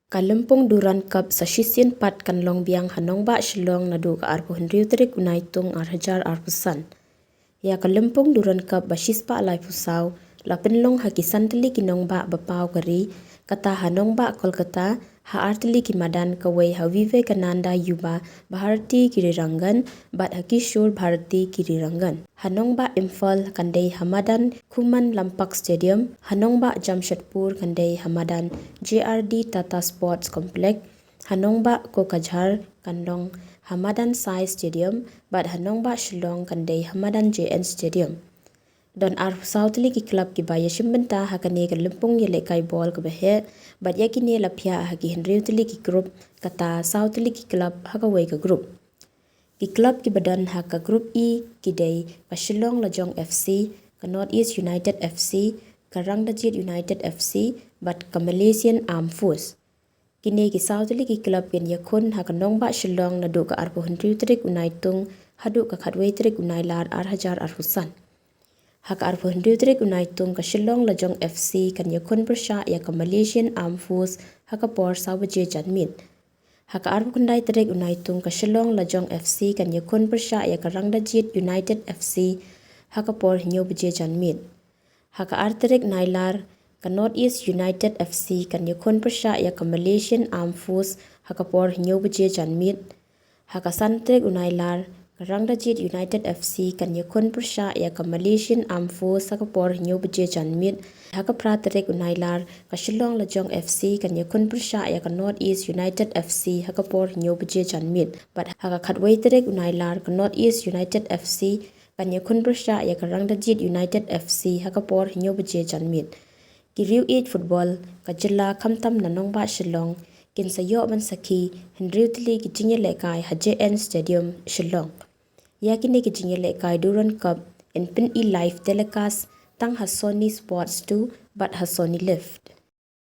Kalempong Duran Cup sa Shisien Pat Kanlong Biang Hanong Ba Shillong Nadu ka Arpo Henry Tarik NAITUNG Arhajar Arpusan. Ya Kalempong Duran Cup Bashispa Alai Pusau Lapenlong Hakisan Teli Kinong Ba Bapau Kari Kata Hanong Ba Kolkata Ha Arteli Kimadan Kawai Havive Kananda Yuba Bharati Kirirangan Bat Hakishur Bharati Kirirangan. Hanong Ba Imphal Kandai Hamadan Kuman Lampak Stadium. Hanong Ba Jamshedpur Kandai Hamadan JRD Tata Sports Complex. Hanong Ba Kokajhar Kanlong Hamadan Sai Stadium. Bat Hanong Ba Shillong Kandai Hamadan JN Stadium. Don Arf Southli ki club ki baya shimbenta hakane ka lempung ye lekai ball ka behe bat yakine lapia haki Henry Utli ki group kata Southli ki club hakawai ka group ki club ki badan haka group E ki day ka Shillong Lajong FC ka North East United FC ka Rangdajit United FC bat ka Malaysian Armed Force kini ki Southli ki club ken yakhun haka nongba Shillong nadu ka Arpo Henry Tarik NAITUNG hadu ka khatwai Tarik Unailar Arhajar Arhusan. Hak Arpo Henry Tarik NAITUNG ka Shillong Lajong FC kan yakhun PYRSHAH ya ka Malaysian Armed Force haka PYRSHAH baje janmin. Hak Arpo Kundai Tarik NAITUNG ka Shillong Lajong FC kan yakhun PYRSHAH ya ka Rangdajit United FC haka PYR hinyo baje janmin. Hak Tarik Nailar ka North East United FC kan yakhun PYRSHAH ya ka Malaysian Armed Force haka PYR hinyo baje janmin. Hak San Tarik Unailar Rangdajit United FC kan yakhun PYRSHAH ya ka Malaysian Armed Force haka PYR hinyo baje janmit haka pra Tarik Unailar ka Shillong Lajong FC kan yakhun PYRSHAH ya ka North East United FC haka PYR hinyo baje janmit bat haka khatwai Tarik Unailar ka North East United FC kan yakhun PYRSHAH ya ka Rangdajit United FC haka PYR hinyo baje janmit ki Riu 8 football ka jilla khamtam nanong ba Shillong kin sayo ban sakhi Henry Utli ki jinye lekai HJN Stadium Shillong. Yakini ki jinye lekai Duran Cup in pin live telecast tang ha Sony Sports 2 but ha Sony Lift.